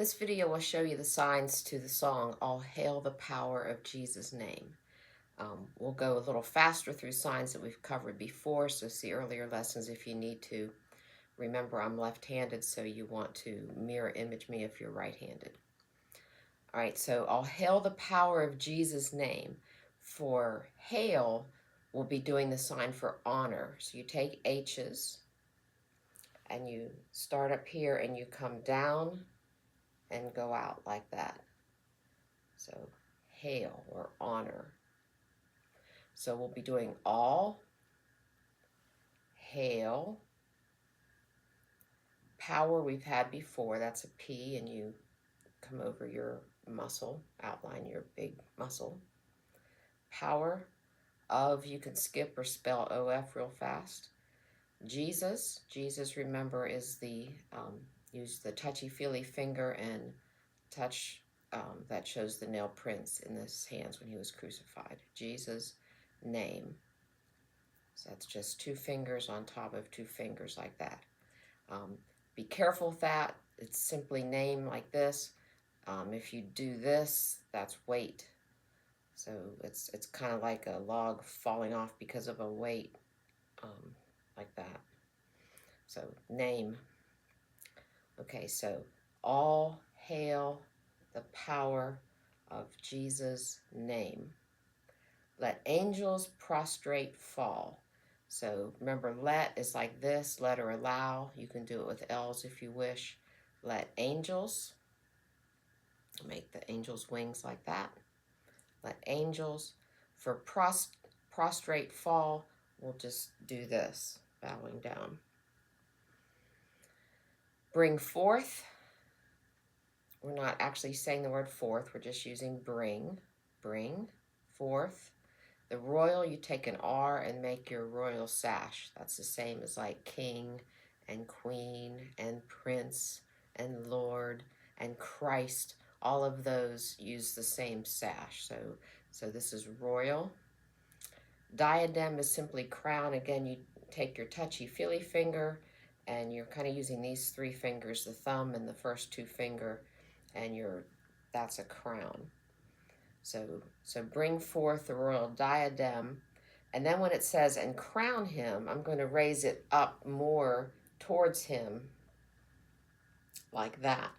This video will show you the signs to the song, All Hail the Power of Jesus' Name. We'll go a little faster through signs that we've covered before, so see earlier lessons if you need to. Remember, I'm left-handed, so you want to mirror image me if you're right-handed. All right, so I'll hail the power of Jesus' name. For hail, we'll be doing the sign for honor. So you take H's, and you start up here, and you come down and go out like that. So hail or honor. So we'll be doing all, hail, power we've had before, that's a P, and you come over your muscle, outline your big muscle. Power of, you can skip or spell OF real fast. Jesus, remember, is the, use the touchy-feely finger and touch, that shows the nail prints in his hands when he was crucified. Jesus' name. So that's just two fingers on top of two fingers like that. Be careful with that. It's simply name like this. If you do this, that's weight. So it's kind of like a log falling off because of a weight, like that. So name. Okay, so all hail the power of Jesus' name. Let angels prostrate fall. So remember, let is like this, let or allow. You can do it with L's if you wish. Let angels, make the angels' wings like that. Let angels, for prostrate fall, we'll just do this, bowing down. Bring forth, we're not actually saying the word forth, we're just using bring forth. The royal, you take an R and make your royal sash. That's the same as like king and queen and prince and lord and Christ. All of those use the same sash. So this is royal. Diadem is simply crown. Again, you take your touchy-feely finger and you're kind of using these three fingers, the thumb and the first two finger, and that's a crown. So bring forth the royal diadem. And then when it says, and crown him, I'm going to raise it up more towards him like that.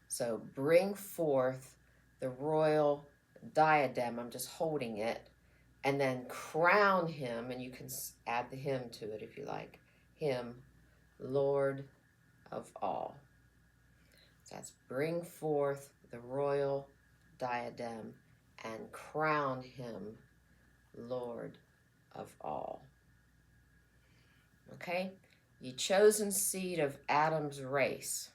So bring forth the royal diadem. I'm just holding it. And then crown him, and you can add the him to it if you like. Him, Lord of all. So that's bring forth the royal diadem and crown him Lord of all. Okay? Ye chosen seed of Adam's race.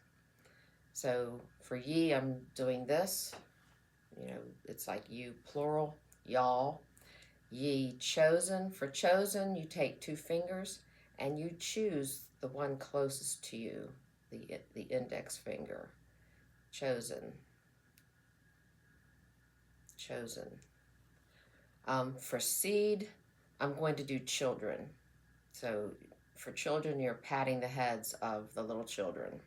So for ye, I'm doing this. You know, it's like you, plural, y'all. Ye chosen, for chosen, you take two fingers and you choose the one closest to you, the index finger. Chosen. For seed, I'm going to do children. So for children, you're patting the heads of the little children.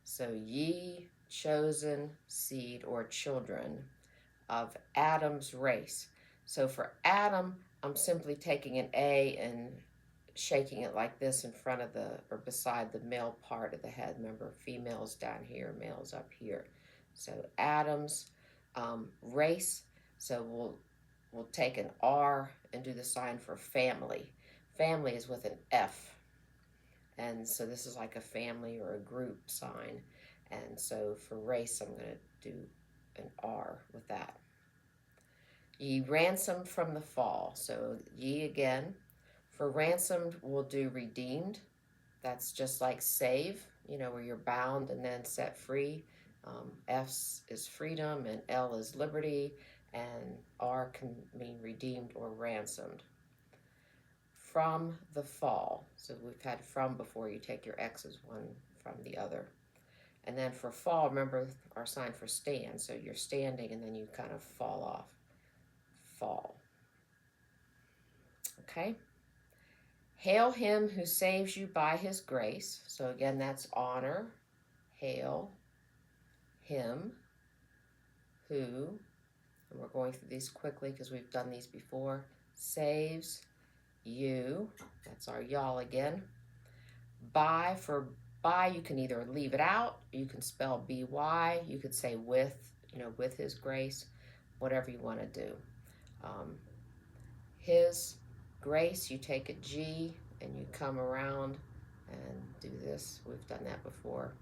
So ye chosen seed or children of Adam's race. So for Adam, I'm simply taking an A and shaking it like this in front of or beside the male part of the head. Remember, females down here, males up here. So Adam's race. So we'll take an R and do the sign for family. Family is with an F. And so this is like a family or a group sign. And so for race, I'm going to do an R with that. Ye ransomed from the fall. So ye again. For ransomed, we'll do redeemed. That's just like save, you know, where you're bound and then set free. F is freedom and L is liberty, and R can mean redeemed or ransomed. From the fall. So we've had from before. You take your X's one from the other. And then for fall, remember our sign for stand. So you're standing and then you kind of fall off. Fall. Okay? Hail him who saves you by his grace. So again, that's honor. Hail. him who, and we're going through these quickly because we've done these before, saves you, that's our y'all again. By, for by, you can either leave it out, you can spell B-Y, you could say with, with his grace, whatever you want to do. His grace, you take a G and you come around and do this. We've done that before.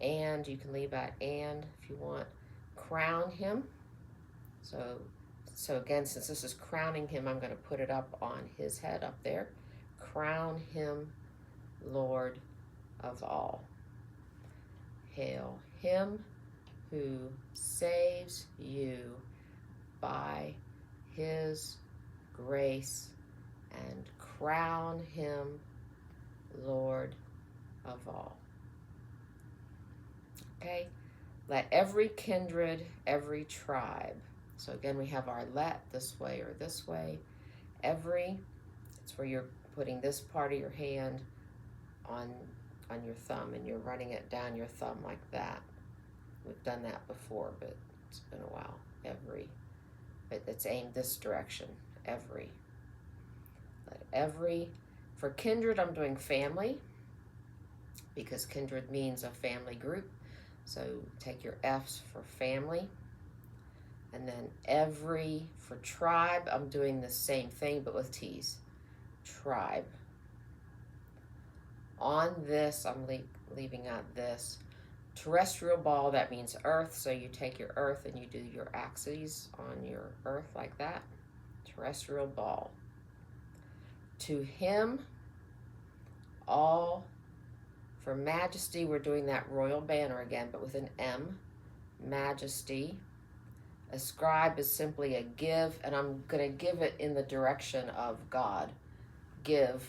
And you can leave out and if you want. Crown him. So again, since this is crowning him, I'm going to put it up on his head up there. Crown him Lord of all. Hail him who saves you by his grace, and crown him Lord of all. Okay, let every kindred, every tribe. So again, we have our let this way or this way. Every, it's where you're putting this part of your hand on your thumb and you're running it down your thumb like that. We've done that before, but it's been a while. Every, but it's aimed this direction. Every. Let every, for kindred, I'm doing family because kindred means a family group. So take your F's for family. And then every, for tribe, I'm doing the same thing but with T's. Tribe. On this, I'm leaving out this. Terrestrial ball, that means earth, so you take your earth and you do your axes on your earth like that. Terrestrial ball. To him, all, for majesty, we're doing that royal banner again, but with an M. Majesty. Ascribe is simply a give, and I'm going to give it in the direction of God. Give.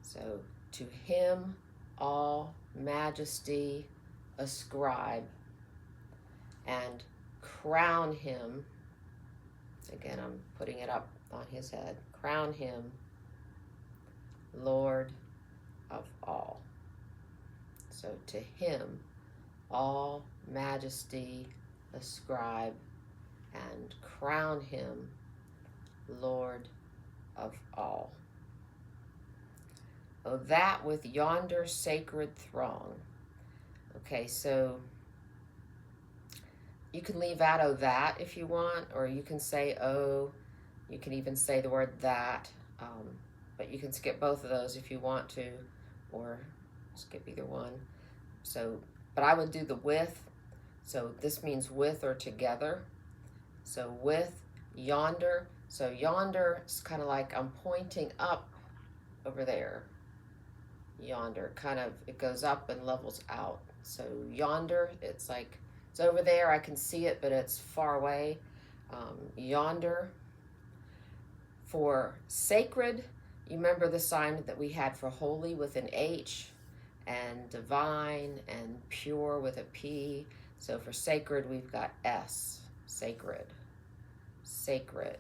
So, to him, all majesty ascribe, and crown him. Again, I'm putting it up on his head. Crown him Lord of all. So, to him, all majesty ascribe, and crown him Lord of all. Oh, that with yonder sacred throng. Okay, so you can leave out oh that if you want, or you can say oh, you can even say the word that, but you can skip both of those if you want to, or skip either one. So, but I would do the with, so this means with or together. So with yonder, so yonder is kind of like I'm pointing up over there. Yonder, kind of, it goes up and levels out. So yonder, it's like, it's over there, I can see it, but it's far away. Yonder. For sacred, you remember the sign that we had for holy with an H, and divine and pure with a P. So for sacred, we've got S, sacred, sacred,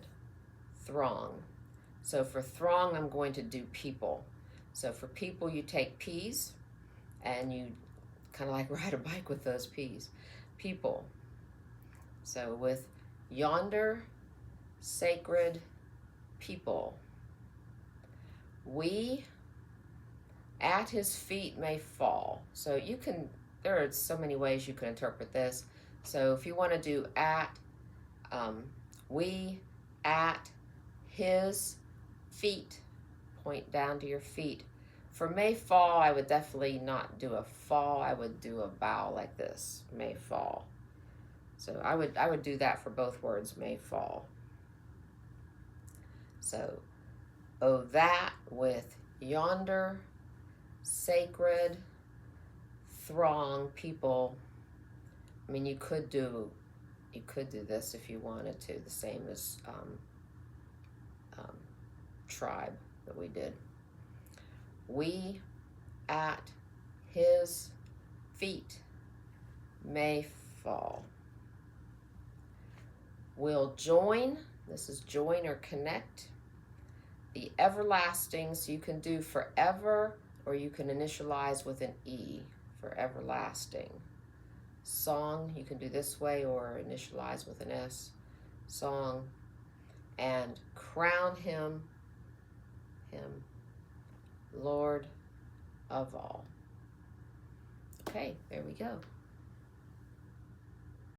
throng. So for throng, I'm going to do people. So for people, you take P's and you kind of like ride a bike with those P's. People. So with yonder, sacred, people. We at his feet may fall. So you can, there are so many ways you can interpret this. So if you want to do at, we at his feet, point down to your feet. For may fall, I would definitely not do a fall. I would do a bow like this, may fall. So I would do that for both words, may fall. So, oh, that with yonder, sacred, throng, people. I mean, you could do this if you wanted to, the same as tribe that we did. We at his feet may fall. Will join, this is join or connect, the everlasting, so you can do forever or you can initialize with an E, for everlasting. Song, you can do this way or initialize with an S. Song, and crown him Lord of all. Okay, there we go.